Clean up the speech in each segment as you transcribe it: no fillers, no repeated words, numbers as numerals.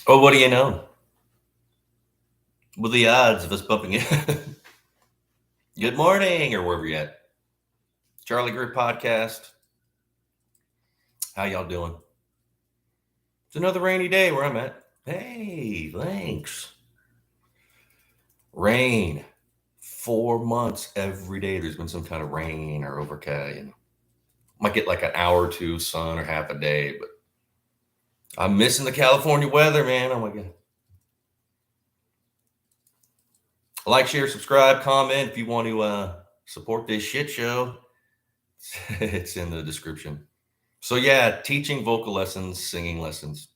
Oh, what do you know? What are the odds of us bumping it? Good morning, or wherever you're at. Charlie Greer podcast. How y'all doing? It's another rainy day where I'm at. Hey, thanks. Rain. 4 months every day. There's been some kind of rain or overcast. Might get like an hour or two of sun or half a day, but I'm missing the California weather, man. Oh my god. Like, share, subscribe, comment if you want to support this shit show. It's in the description. So yeah, teaching vocal lessons, singing lessons.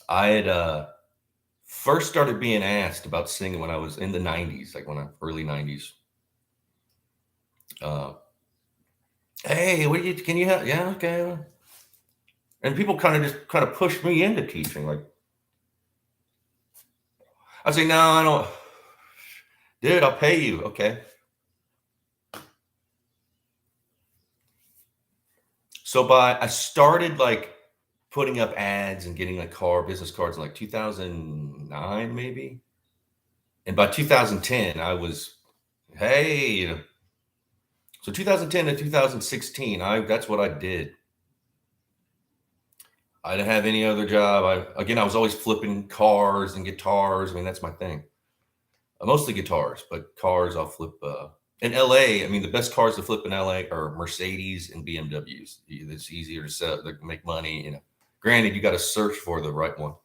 I had first started being asked about singing when I was in the 90s, like early 90s. Uh, hey, can you help? Yeah, okay. And people kind of pushed me into teaching. Like I say, no, I don't. Dude, I'll pay you. Okay. So I started like putting up ads and getting like business cards in like 2009 maybe. And by 2010, I was, hey, so 2010 to 2016, that's what I did. I didn't have any other job. I was always flipping cars and guitars. I mean, that's my thing. Mostly guitars, but cars I'll flip. In LA, I mean, the best cars to flip in LA are Mercedes and BMWs. It's easier to sell, to make money. Granted, you got to search for the right one.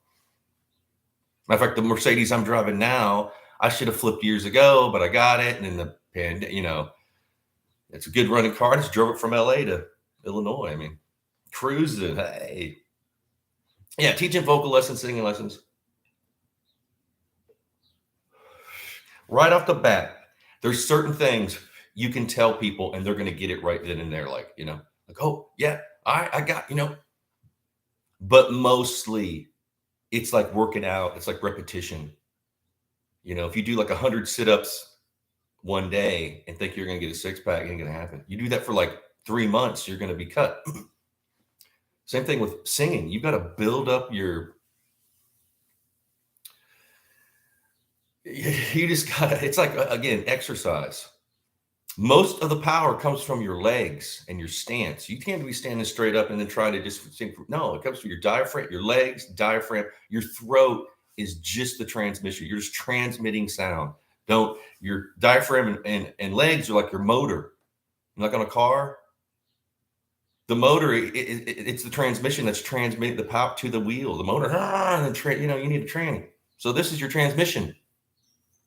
Matter of fact, the Mercedes I'm driving now, I should have flipped years ago, but I got it. And in it's a good running car. I just drove it from LA to Illinois. I mean, cruising. Hey, yeah, teaching vocal lessons, singing lessons. Right off the bat, there's certain things you can tell people and they're going to get it right then and there. Like, oh, yeah, I got, but mostly it's like working out. It's like repetition. If you do like 100 sit-ups one day and think you're going to get a six pack, it ain't going to happen. You do that for like 3 months, you're going to be cut. Same thing with singing. You've got to build up you just gotta, it's like, again, exercise. Most of the power comes from your legs and your stance. You can't be standing straight up and then trying to just sing. No, it comes from your diaphragm, your legs, diaphragm. Your throat is just the transmission. You're just transmitting sound. Your diaphragm and legs are like your motor. Like on a car, the motor, it's the transmission that's transmitting the power to the wheel. The motor, you need a tranny. So this is your transmission,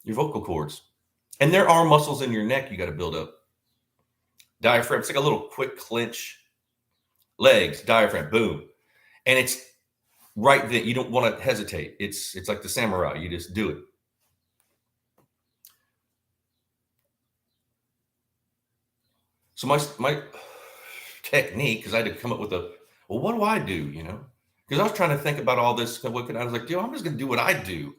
your vocal cords. And there are muscles in your neck you got to build up. Diaphragm, it's like a little quick clench. Legs, diaphragm, boom. And it's right there. You don't want to hesitate. It's like the samurai. You just do it. So my technique, because I had to come up with what do I do, Because I was trying to think about all this. I was like, I'm just going to do what I do,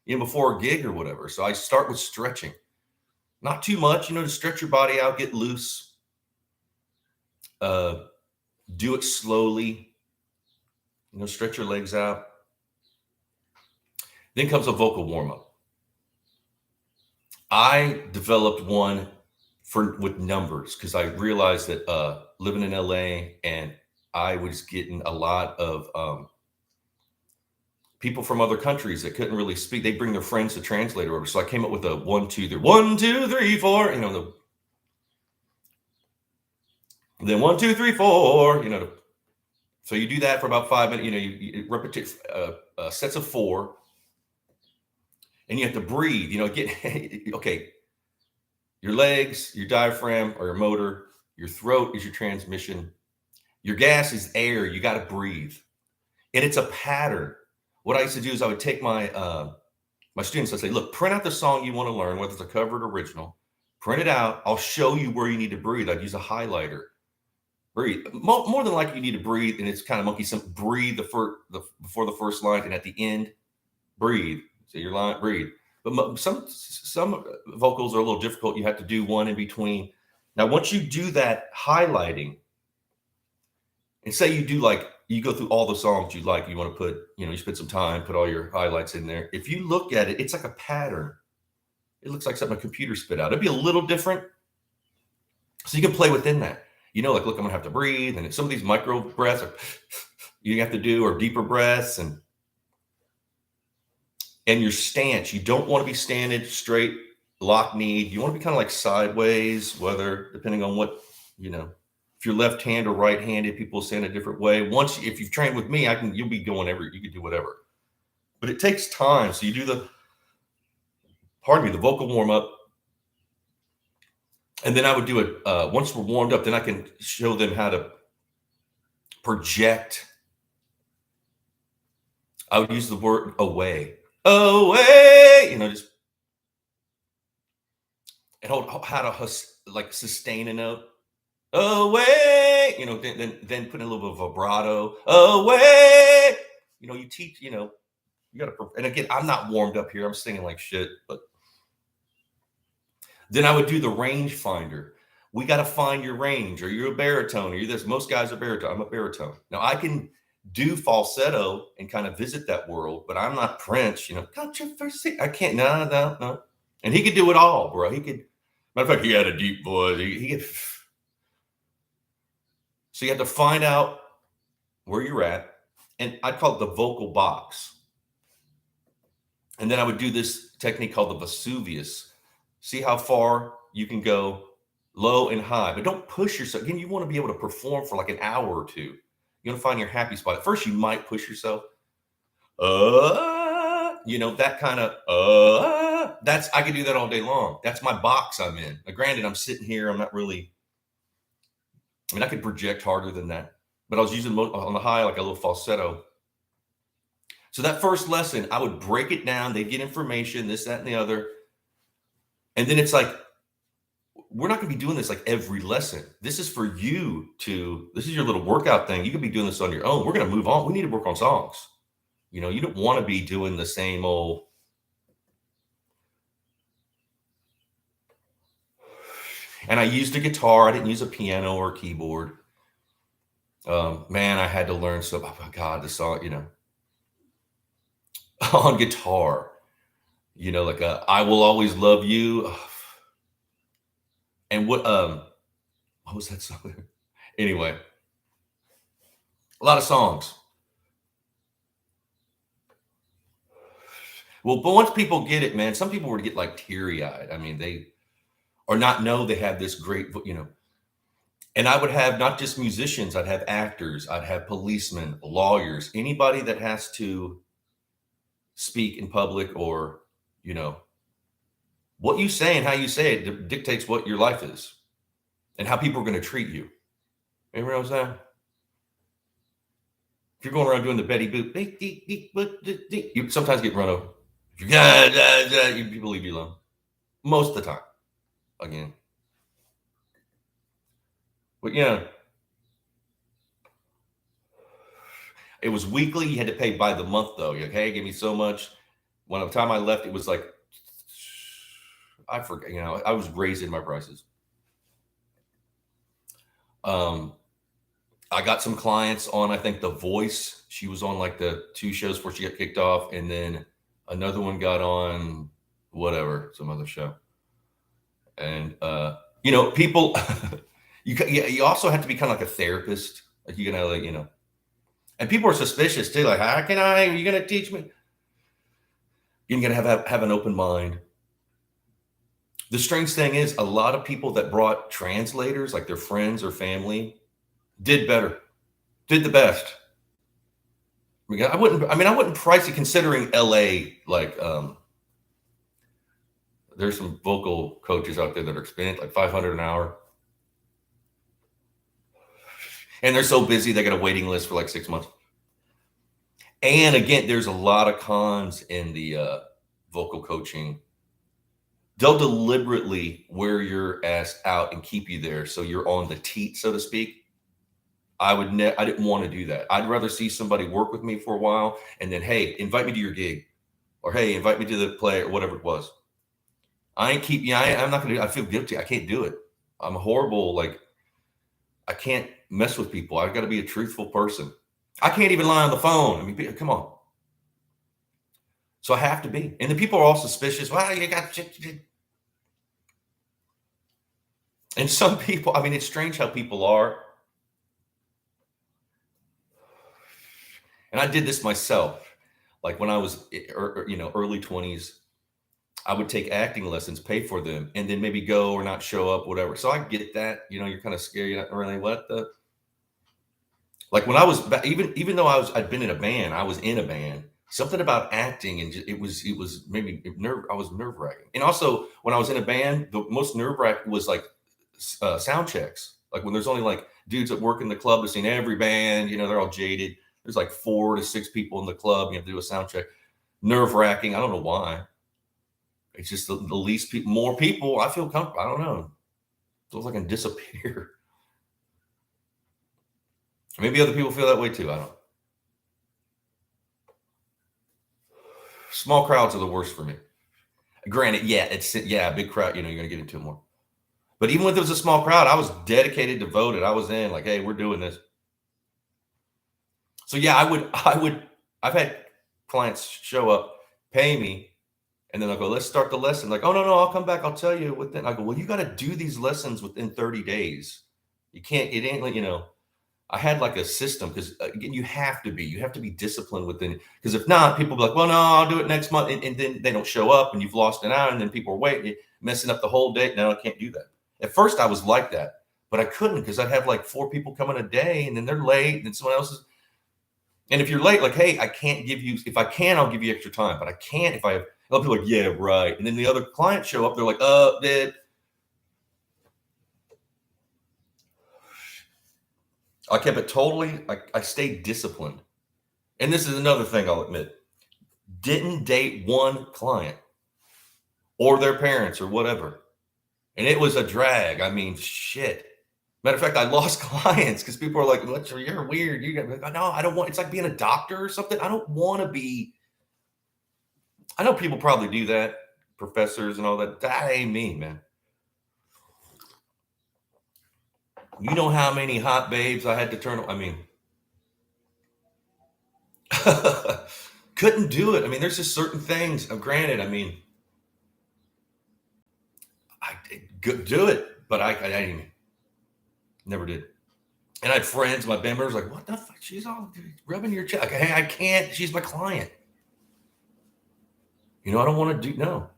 before a gig or whatever. So I start with stretching. Not too much, to stretch your body out, get loose. Do it slowly. Stretch your legs out. Then comes a vocal warm-up. I developed one with numbers because I realized that living in LA, and I was getting a lot of people from other countries that couldn't really speak. They bring their friends to translate over. So I came up with a 1, 2, 3, 1, 2, 3, 4. Then 1, 2, 3, 4. So you do that for about 5 minutes. You repeat sets of 4, and you have to breathe. Okay. Your legs, your diaphragm, or your motor. Your throat is your transmission. Your gas is air. You got to breathe, and it's a pattern. What I used to do is I would take my students. I'd say, look, print out the song you want to learn, whether it's a covered or original. Print it out. I'll show you where you need to breathe. I'd use a highlighter. Breathe. More than likely, you need to breathe, and it's kind of monkey simple. Breathe before the first line, and at the end, breathe. So your line, breathe. But some vocals are a little difficult. You have to do one in between. Now, once you do that highlighting, and say you do like you go through all the songs you like, you want to put, you spend some time, put all your highlights in there. If you look at it, it's like a pattern. It looks like something a computer spit out. It'd be a little different. So you can play within that. Like, look, I'm gonna have to breathe. And some of these micro breaths you have to do, or deeper breaths, and your stance. You don't want to be standing straight, lock kneed. You want to be kind of like sideways, whether depending on what, if you're left hand or right handed, people stand a different way. If you've trained with me, you'll be going you can do whatever. But it takes time. So you do the vocal warm up. And then I would do it once we're warmed up, then I can show them how to project. I would use the word away, just and how to like sustain a note. Away, then put in a little bit of vibrato. Away, you teach, you gotta, and again, I'm not warmed up here. I'm singing like shit, but then I would do the range finder. We got to find your range. Are you a baritone? Are you this? Most guys are baritone. I'm a baritone. Now I can do falsetto and kind of visit that world, but I'm not Prince, got your first seat. I can't, no. And he could do it all, bro. He could, matter of fact, he had a deep voice. He could. So you have to find out where you're at. And I'd call it the vocal box. And then I would do this technique called the Vesuvius. See how far you can go low and high, but don't push yourself. Again, you want to be able to perform for like an hour or two. You want to find your happy spot. At first, you might push yourself. That kind of, I could do that all day long. That's my box I'm in. Now, granted, I'm sitting here. I'm not really, I could project harder than that, but I was using on the high, like a little falsetto. So that first lesson, I would break it down. They'd get information, this, that, and the other. And then it's like, we're not going to be doing this like every lesson. This is for you this is your little workout thing. You could be doing this on your own. We're going to move on. We need to work on songs. You don't want to be doing the same old. And I used a guitar. I didn't use a piano or a keyboard. Man, I had to learn so. Oh God, the song, on guitar, like I Will Always Love You. And what was that song? Anyway, a lot of songs. Well, but once people get it, man, some people would get like teary-eyed. They or not know they have this great, and I would have not just musicians, I'd have actors, I'd have policemen, lawyers, anybody that has to speak in public, or, what you say and how you say it dictates what your life is and how people are going to treat you. You know what I'm saying? If you're going around doing the Betty Boop, you sometimes get run over. People leave you alone. Most of the time. Again. But it was weekly. You had to pay by the month, though. You're like, hey, give me so much. When the time I left, it was like, I forget, I was raising my prices. I got some clients on, I think, The Voice. She was on like the 2 shows before she got kicked off. And then another one got on whatever, some other show. And, people, you also have to be kind of like a therapist. Like you're going to, and people are suspicious too. Like, are you going to teach me? You're going to have an open mind. The strange thing is, a lot of people that brought translators, like their friends or family, did better, did the best. I wouldn't price it, considering LA, like, there's some vocal coaches out there that are spending like $500 an hour. And they're so busy, they got a waiting list for like 6 months. And again, there's a lot of cons in the vocal coaching. They'll deliberately wear your ass out and keep you there, so you're on the teat, so to speak. I didn't want to do that. I'd rather see somebody work with me for a while, and then, hey, invite me to your gig, or hey, invite me to the play, or whatever it was. I'm not gonna do it. I feel guilty. I can't do it. I'm horrible. Like, I can't mess with people. I've got to be a truthful person. I can't even lie on the phone. I mean, come on. So I have to be. And the people are all suspicious. Well, you got shit. And some people, I mean, it's strange how people are. And I did this myself. Like when I was, early 20s, I would take acting lessons, pay for them, and then maybe go or not show up, whatever. So I get that. You're kind of scared. You're not really what the. Like when I was even though I'd been in a band, I was in a band. Something about acting and it was maybe I was nerve wracking. And also when I was in a band, the most nerve wracking was like sound checks. Like when there's only like dudes that work in the club that's seen every band, they're all jaded. There's like 4 to 6 people in the club. You have to do a sound check. Nerve wracking. I don't know why. It's just the least people, more people. I feel comfortable. I don't know. Feels like I can disappear. Maybe other people feel that way too. I don't. Small crowds are the worst for me. Granted, a big crowd. You're gonna get into it more. But even if it was a small crowd, I was dedicated, devoted. I was in like, hey, we're doing this. So yeah, I've had clients show up, pay me, and then I'll go, let's start the lesson. Like, oh no, I'll come back, I'll tell you within. I go, well, you got to do these lessons within 30 days. You can't, it ain't like, I had like a system because again, you have to be disciplined within, because if not, people be like, well, no, I'll do it next month. And then they don't show up and you've lost an hour and then people are waiting, messing up the whole day. No, I can't do that. At first I was like that, but I couldn't because I'd have like 4 people coming a day and then they're late and then someone else is. And if you're late, like, hey, I can't give you, if I can, I'll give you extra time, but I can't if I have, a lot of people are like, yeah, right. And then the other clients show up, they're like, I kept it totally, I stayed disciplined. And this is another thing I'll admit. Didn't date one client or their parents or whatever. And it was a drag. I mean, shit. Matter of fact, I lost clients because people are like, "What? You're weird." You got no, I don't want. It's like being a doctor or something. I don't want to be. I know people probably do that, professors and all that. That ain't me, man. You know how many hot babes I had to turn. I mean, couldn't do it. I mean, there's just certain things. Granted, I mean, I could do it, but I didn't. Never did. And I had friends, my band members, like, what the fuck? She's all rubbing your chest. Like, hey, I can't. She's my client. I don't want to do, no.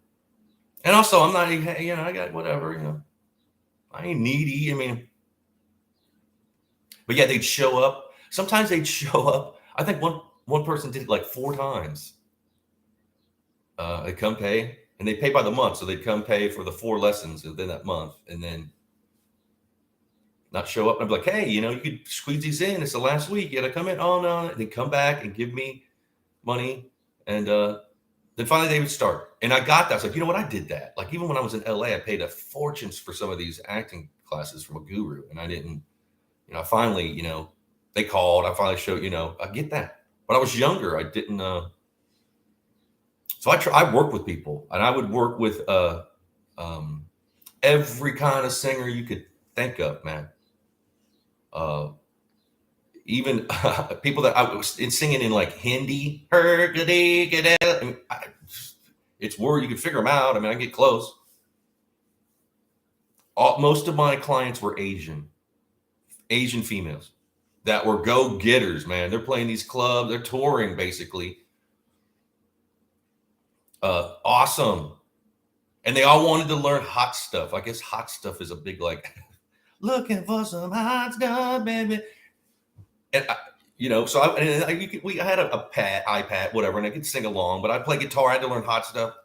And also, I'm not, I got whatever, I ain't needy. I mean, but yeah, they'd show up. Sometimes they'd show up. I think one person did it like 4 times. They come pay, and they pay by the month. So they'd come pay for the 4 lessons within that month, and then not show up. And I'd be like, hey, you could squeeze these in. It's the last week. You got to come in. Oh, no. They'd come back and give me money. And then finally they would start. And I got that. I was like, you know what? I did that. Like, even when I was in LA, I paid a fortune for some of these acting classes from a guru. And I didn't, finally, they called. I finally showed, I get that. But I was younger. I didn't. So I worked with people. And I would work with every kind of singer you could think of, man. Even people that I was singing in like Hindi, I mean, it's word you can figure them out. I mean, I get close. Most of my clients were Asian females that were go-getters, man. They're playing these clubs, they're touring basically. Awesome. And they all wanted to learn hot stuff. I guess hot stuff is a big like looking for some hot stuff, baby. And so I had a iPad, whatever, and I could sing along, but I play guitar. I had to learn hot stuff.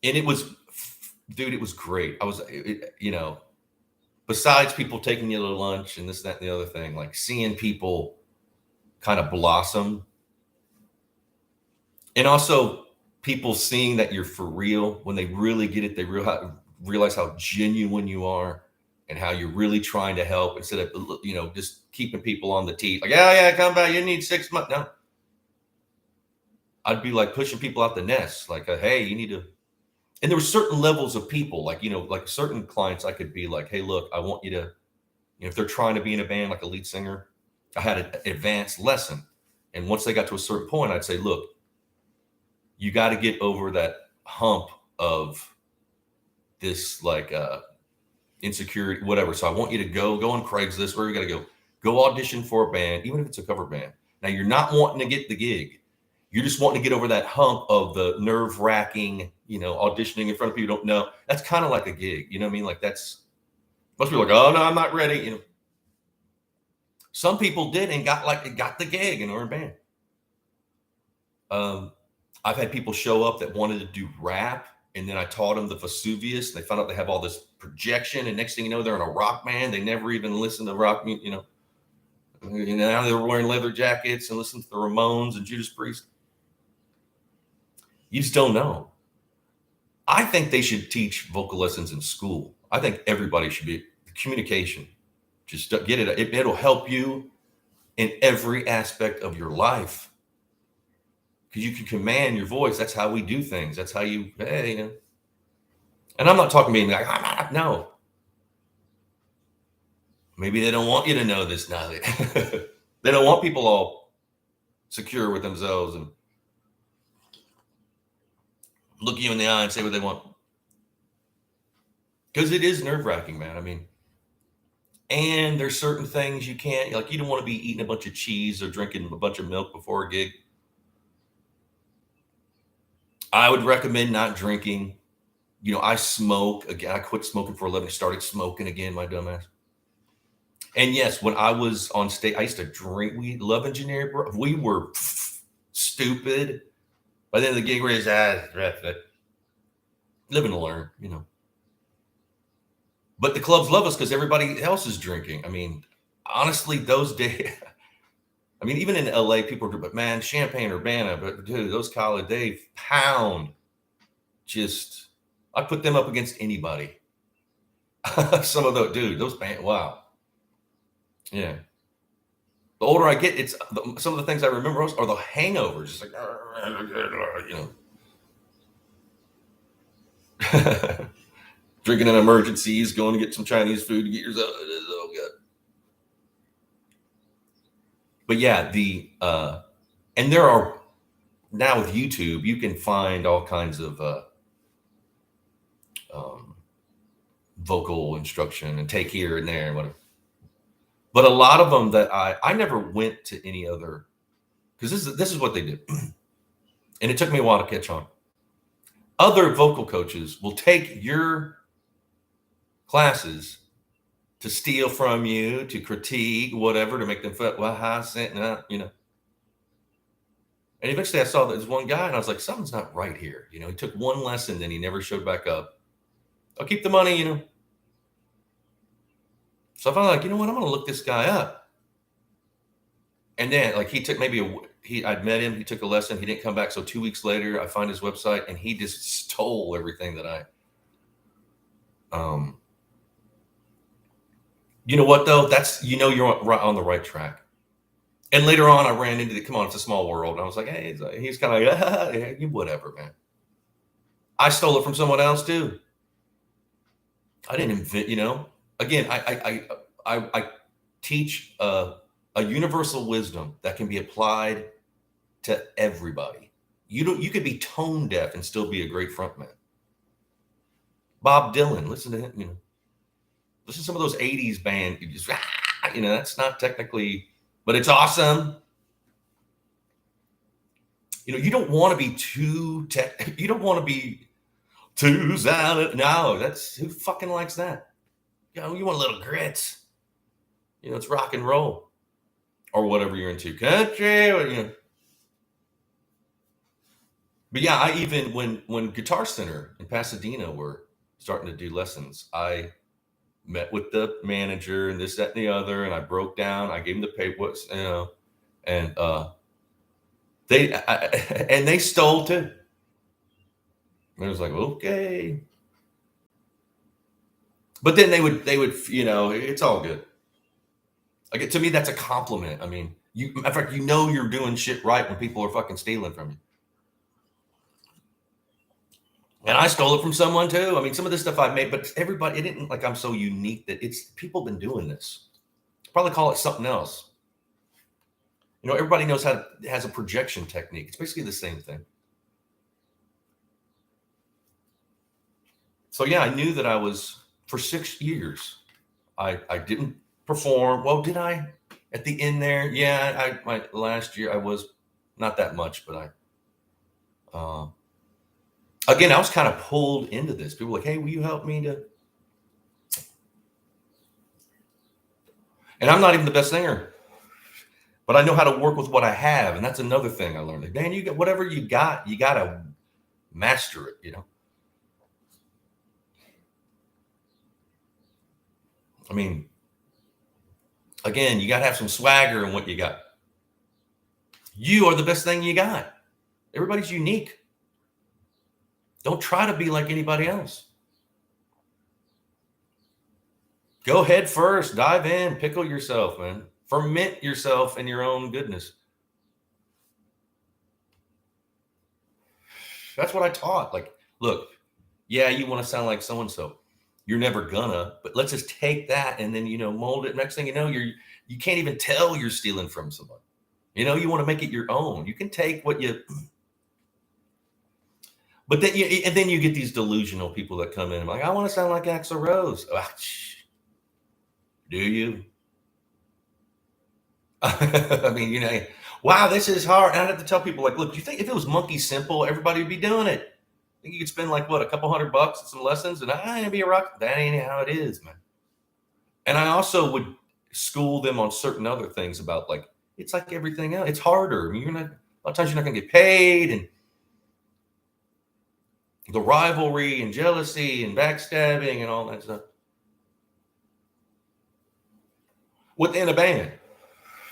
And it was, dude, it was great. I was, besides people taking you to lunch and this, that, and the other thing, like seeing people kind of blossom. And also people seeing that you're for real. When they really get it, they realize how genuine you are and how you're really trying to help instead of, just keeping people on the teeth. Like, yeah, come back. You need 6 months. No. I'd be like pushing people out the nest. Like, hey, you need to. And there were certain levels of people, like, like certain clients, I could be like, hey, look, I want you to If they're trying to be in a band like a lead singer, I had an advanced lesson. And once they got to a certain point, I'd say, look, you got to get over that hump of this like insecurity, whatever. So I want you to go on Craigslist, where you got to go audition for a band, even if it's a cover band. Now you're not wanting to get the gig. You're just wanting to get over that hump of the nerve wracking, auditioning in front of people you don't know. That's kind of like a gig. You know what I mean? Like that's, most people are like, oh no, I'm not ready. Some people did and got the gig and were in band. I've had people show up that wanted to do rap, and then I taught them the Vesuvius. They found out they have all this projection, and next thing you know, they're in a rock band. They never even listened to rock music, And now they're wearing leather jackets and listening to the Ramones and Judas Priest. You just don't know. I think they should teach vocal lessons in school. I think everybody should be communication. Just get it. It'll help you in every aspect of your life, because you can command your voice. That's how we do things. That's how you, And I'm not talking being like, no. Maybe they don't want you to know this now. They don't want people all secure with themselves and look you in the eye and say what they want. Because it is nerve-wracking, man. I mean, and there's certain things you can't, like you don't want to be eating a bunch of cheese or drinking a bunch of milk before a gig. I would recommend not drinking. I smoke again. I quit smoking for a living, started smoking again, my dumbass. And yes, when I was on stage, I used to drink. We love engineering, bro. We were stupid. By the end of the gig, we're just live and learn, But the clubs love us because everybody else is drinking. I mean, honestly, those days, I mean, even in LA, people are, but man, Champagne Urbana, but dude, those college, they pound. I put them up against anybody. Some of those, dude, those bands, wow. Yeah. The older I get, some of the things I remember most are the hangovers. It's like, drinking in emergencies, going to get some Chinese food to get yourself. Oh god. But yeah, and there are now with YouTube, you can find all kinds of vocal instruction and take here and there and whatever. But a lot of them that I never went to any other, because this is what they did, and it took me a while to catch on. Other vocal coaches will take your classes to steal from you, to critique, whatever, to make them feel, And eventually I saw that there's one guy, and I was like, something's not right here. He took one lesson, then he never showed back up. I'll keep the money, So I finally like, you know what? I'm going to look this guy up. And then like he took I'd met him. He took a lesson. He didn't come back. So 2 weeks later, I find his website, and he just stole everything that you know what though? That's, you're on the right track. And later on, I ran into come on, it's a small world. And I was like, hey, he's kind of like, you whatever, man. I stole it from someone else too. I didn't invent, Again, I teach a universal wisdom that can be applied to everybody. You could be tone deaf and still be a great frontman. Bob Dylan, listen to him, listen to some of those 80s band, that's not technically, but it's awesome. You don't want to be you don't want to be too silent. No, who fucking likes that? You want a little grits. It's rock and roll or whatever you're into, country, or, But yeah, I even when Guitar Center in Pasadena were starting to do lessons, I met with the manager and this, that, and the other, and I broke down. I gave them the paper, and they stole too. And I was like, okay. But then they would, it's all good. Like, to me, that's a compliment. I mean, in fact, you're doing shit right when people are fucking stealing from you. And I stole it from someone too. I mean, some of this stuff I made, but everybody, it didn't like I'm so unique that it's people been doing this. Probably call it something else. You know, everybody knows how to, has a projection technique. It's basically the same thing. So yeah, I knew that I was for 6 years. I didn't perform. Well, did I at the end there? Yeah, my last year I was not that much, but again, I was kind of pulled into this. People were like, hey, will you help me to? And I'm not even the best singer, but I know how to work with what I have. And that's another thing I learned. Like, Dan, you got whatever you got to master it, you know? I mean, again, you got to have some swagger in what you got. You are the best thing you got. Everybody's unique. Don't try to be like anybody else. Go head first, dive in, pickle yourself, man. Ferment yourself in your own goodness. That's what I taught. Like, look, yeah, you want to sound like so and so. You're never gonna, but let's just take that and then mold it. Next thing you know, you can't even tell you're stealing from somebody. You want to make it your own. You can take what you, but then you get these delusional people that come in and like, I want to sound like Axl Rose. Do you? I mean, wow, this is hard. And I'd have to tell people like, look, do you think if it was monkey simple, everybody would be doing it? I think you could spend like what, a couple $100 at some lessons and I ain't be a rock. That ain't how it is, man. And I also would school them on certain other things about like, it's like everything else. It's harder. I mean, a lot of times you're not going to get paid, and the rivalry and jealousy and backstabbing and all that stuff. Within a band,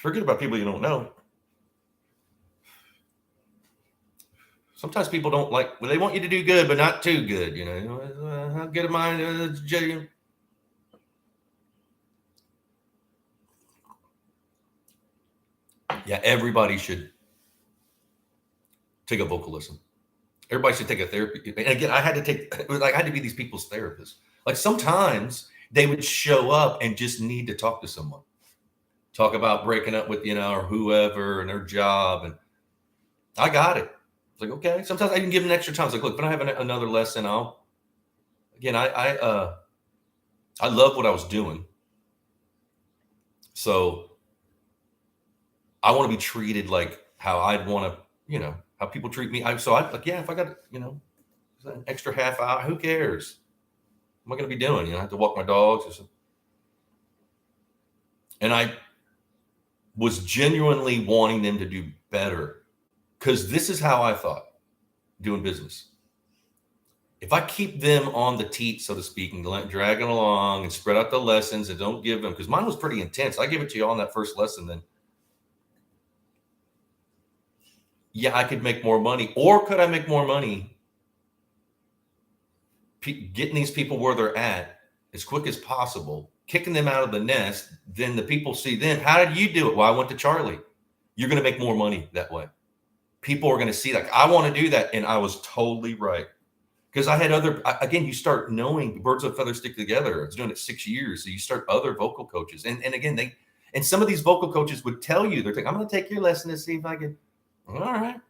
forget about people you don't know. Sometimes people don't like, well, they want you to do good, but not too good. How good am I? Yeah, everybody should take a vocal lesson. Everybody should take a therapy. And again, I had to be these people's therapist. Like sometimes they would show up and just need to talk to someone, talk about breaking up with, or whoever and their job. And I got it. It's like, okay. Sometimes I can give them extra time. It's like, look, if I have another lesson, I love what I was doing. So I want to be treated like how I'd want to, how people treat me. If I got, an extra half hour, who cares? What am I going to be doing? I have to walk my dogs or something. And I was genuinely wanting them to do better because this is how I thought doing business. If I keep them on the teat, so to speak, and drag them along and spread out the lessons and don't give them, because mine was pretty intense. I give it to you on that first lesson, then yeah, I could make more money. Or could I make more money getting these people where they're at as quick as possible, kicking them out of the nest? Then the people see them. How did you do it? Well, I went to Charlie. You're going to make more money that way. People are going to see like, I want to do that. And I was totally right. Because I had again, you start knowing birds of a feather stick together. I was doing it 6 years. So you start other vocal coaches. And again, some of these vocal coaches would tell you, they're like, I'm going to take your lesson to see if I can. All right. Matter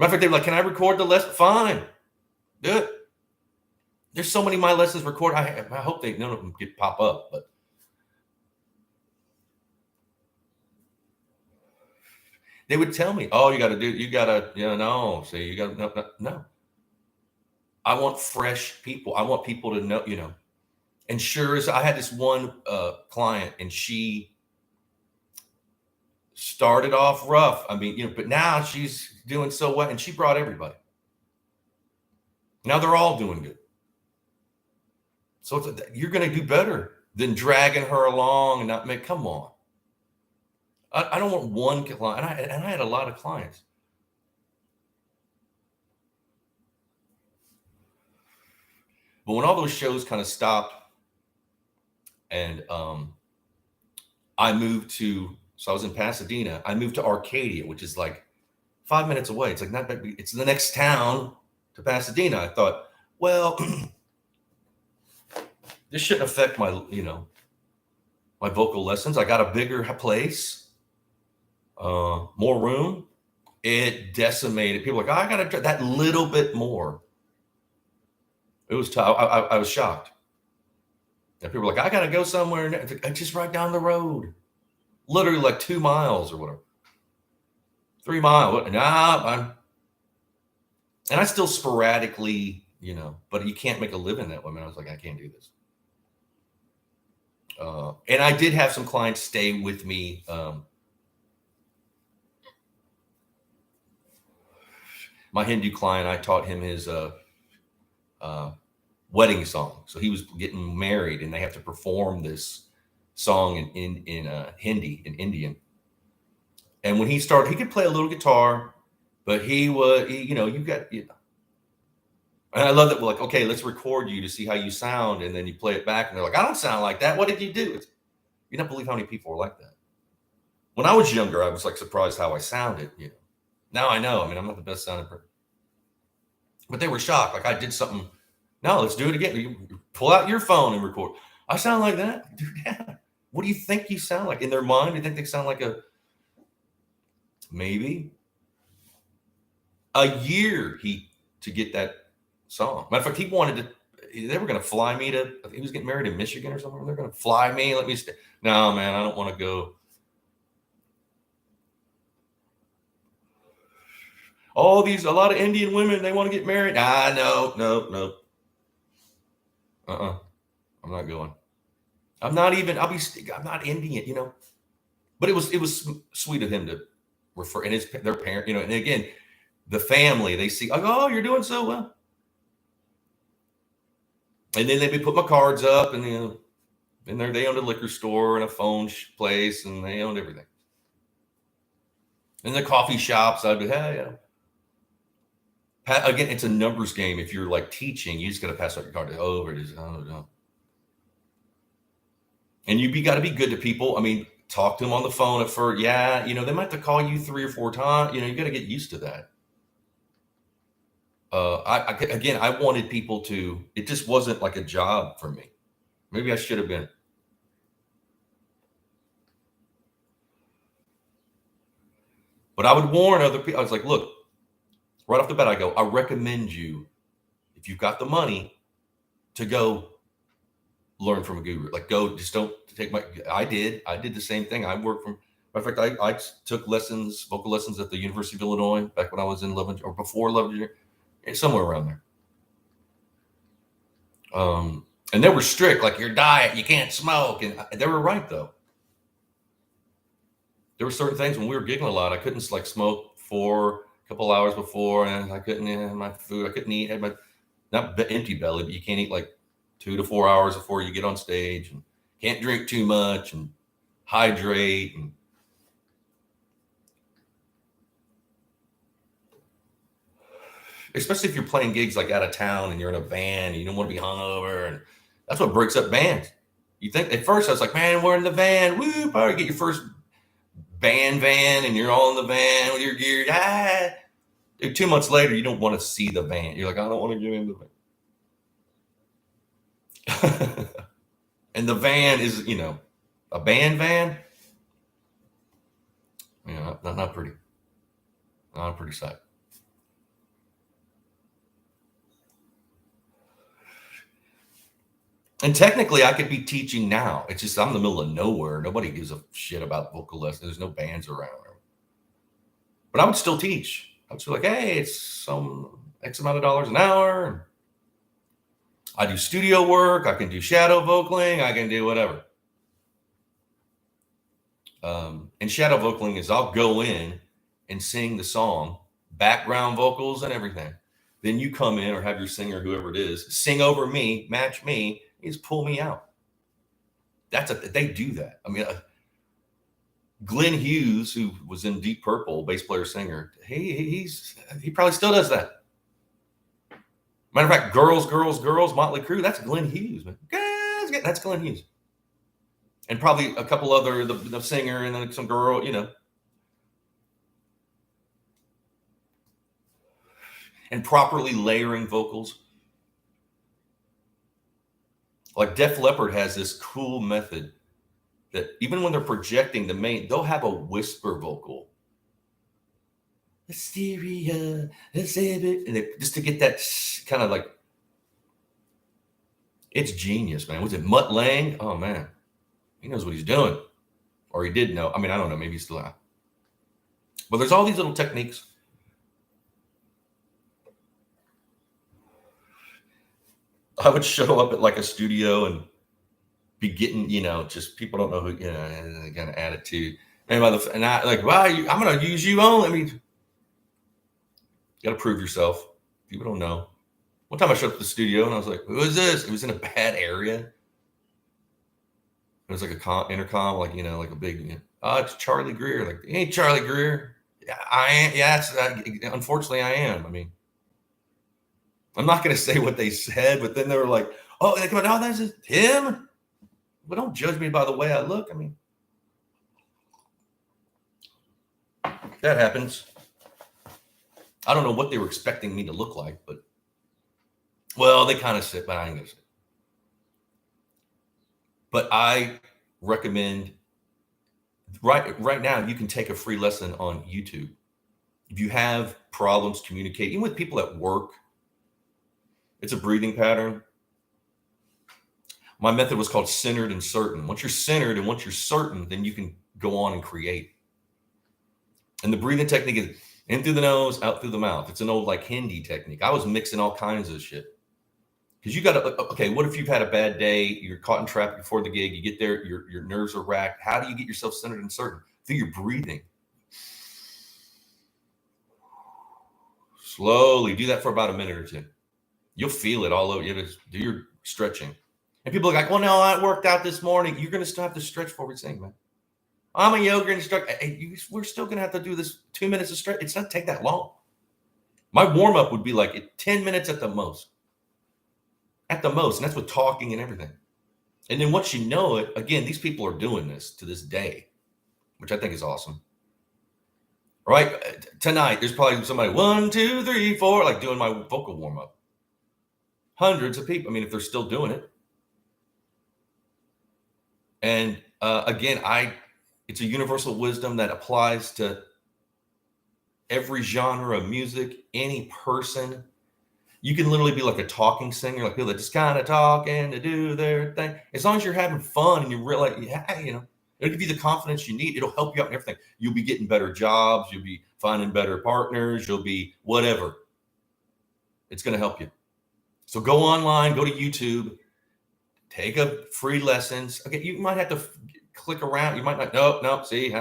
of fact, they're like, can I record the lesson? Fine. Do it. There's so many of my lessons recorded. I hope none of them pop up, but they would tell me, oh, you got to, no. See, you got to, no. I want fresh people. I want people to know, and sure as I had this one client and she started off rough. I mean, but now she's doing so well and she brought everybody. Now they're all doing good. So you're going to do better than dragging her along and not make, come on. I don't want one client. And I had a lot of clients. But when all those shows kind of stopped and I moved so I was in Pasadena. I moved to Arcadia, which is like 5 minutes away. It's like not big. It's the next town. to Pasadena. I thought, well, this shouldn't affect my, my vocal lessons. I got a bigger place, more room. It decimated. People were like, oh, I got to that little bit more. It was tough. I was shocked. And people were like, I got to go somewhere. Just right down the road, literally like 2 miles or whatever. 3 miles. Nah, and I still sporadically, but you can't make a living that way. Man, I was like, I can't do this. And I did have some clients stay with me. My Hindu client, I taught him his wedding song. So he was getting married, and they have to perform this song in Hindi, in Indian. And when he started, he could play a little guitar, but and I love that. We're like, okay, let's record you to see how you sound, and then you play it back, and they're like, I don't sound like that. What did you do? You don't believe how many people are like that. When I was younger, I was like surprised how I sounded. Now I know. I mean, I'm not the best sounding person, but they were shocked. Like I did something. No, let's do it again. You pull out your phone and record. I sound like that, dude. Yeah. What do you think you sound like in their mind? Do you think they sound like maybe a year to get that song? Matter of fact, they were going to fly me to, I think he was getting married in Michigan or something. They're going to fly me. Let me stay. No, man, I don't want to go. A lot of Indian women, they want to get married. No. I'm not going. I'm not Indian, but it was sweet of him to refer, and their parent, and again, the family, they see, like, oh, you're doing so well. And then they put my cards up, and and they owned a liquor store and a phone place, and they owned everything. And the coffee shops, I'd be, hey, again, it's a numbers game. If you're like teaching, you just got to pass out your card. Oh, it is. Oh, no. And you got to be good to people. I mean, talk to them on the phone at first. Yeah, they might have to call you 3 or 4 times. You got to get used to that. I wanted people to. It just wasn't like a job for me. Maybe I should have been. But I would warn other people. I was like, look, right off the bat, I go, I recommend you, if you've got the money, to go learn from a guru. Like, go, just don't take I did the same thing. I worked from, in fact, I took vocal lessons at the University of Illinois back when I was in Lebanon, or before Lebanon, somewhere around there. And they were strict, like your diet, you can't smoke. And they were right, though. There were certain things when we were gigging a lot, I couldn't like smoke for a couple hours before, and I couldn't have my food. I couldn't eat, had my, not empty belly, but you can't eat like 2 to 4 hours before you get on stage, and can't drink too much, and hydrate. And especially if you're playing gigs like out of town and you're in a van and you don't want to be hungover, and that's what breaks up bands. You think at first I was like, man, we're in the van, woo, probably get your first van, and you're all in the van with your gear. 2 months later, you don't want to see the van. You're like, I don't want to get in the van. And the van is, a band van. Not pretty. Not a pretty sight. And technically, I could be teaching now. It's just I'm in the middle of nowhere. Nobody gives a shit about vocal lessons. There's no bands around. But I would still teach. I would still like, hey, it's some X amount of dollars an hour. I do studio work. I can do shadow vocaling. I can do whatever. And shadow vocaling is I'll go in and sing the song, background vocals and everything. Then you come in, or have your singer, whoever it is, sing over me, match me, just pull me out. They do that. I mean, Glenn Hughes, who was in Deep Purple, bass player, singer, he probably still does that. Matter of fact, Girls, Motley Crue, that's Glenn Hughes, man. That's Glenn Hughes. And probably a couple other, the singer, and then some girl, and properly layering vocals. Like Def Leppard has this cool method that even when they're projecting the main, they'll have a whisper vocal. Hysteria, and just to get that kind of like, it's genius, man. Was it Mutt Lange? Oh man, he knows what he's doing, or he did know. I mean, I don't know. Maybe he's still out. But there's all these little techniques. I would show up at like a studio and be getting, just people don't know who, kind of attitude. And I like, wow, I'm gonna use you only. I mean, you got to prove yourself. People don't know. One time I showed up at the studio and I was like, who is this? It was in a bad area. It was like a intercom, like, like a big, it's Charlie Greer. Like, hey, Charlie Greer. Yeah, I am. Yeah, unfortunately I am. I mean, I'm not going to say what they said, but then they were like, oh, that's him. But don't judge me by the way I look. I mean, that happens. I don't know what they were expecting me to look like, but well, they kind of said, but I ain't gonna say. But I recommend right now you can take a free lesson on YouTube. If you have problems communicating with people at work, it's a breathing pattern. My method was called centered and certain. Once you're centered and once you're certain, then you can go on and create. And the breathing technique is in through the nose, out through the mouth. It's an old like Hindi technique. I was mixing all kinds of shit. Because you got to, okay, what if you've had a bad day, you're caught in traffic before the gig, you get there, your nerves are racked. How do you get yourself centered and certain? Through your breathing. Slowly do that for about a minute or two. You'll feel it all over. You just do your stretching. And people are like, well, no, I worked out this morning. You're going to still have to stretch before we sing, man. I'm a yoga instructor. Hey, we're still going to have to do this 2 minutes of stretch. It's not take that long. My warm up would be like 10 minutes at the most. At the most. And that's with talking and everything. And then once you know it, again, these people are doing this to this day, which I think is awesome. Right? Tonight, there's probably somebody 1, 2, 3, 4, like doing my vocal warm up. Hundreds of people. I mean, if they're still doing it. And again, it's a universal wisdom that applies to every genre of music, any person. You can literally be like a talking singer, like people that just kind of talk and to do their thing. As long as you're having fun and you realize, it'll give you the confidence you need. It'll help you out in everything. You'll be getting better jobs. You'll be finding better partners. You'll be whatever. It's going to help you. So go online, go to YouTube, take a free lessons. Okay, you might have to click around. You might not. Nope. See,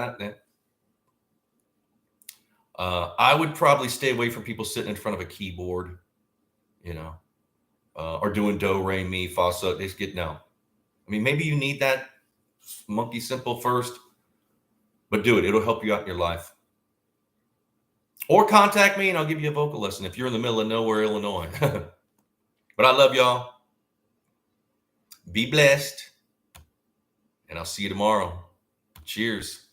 I would probably stay away from people sitting in front of a keyboard, or doing do, re, mi, fa, so. They just no. I mean, maybe you need that monkey simple first, but do it. It'll help you out in your life. Or contact me and I'll give you a vocal lesson if you're in the middle of nowhere, Illinois. But I love y'all. Be blessed. And I'll see you tomorrow. Cheers.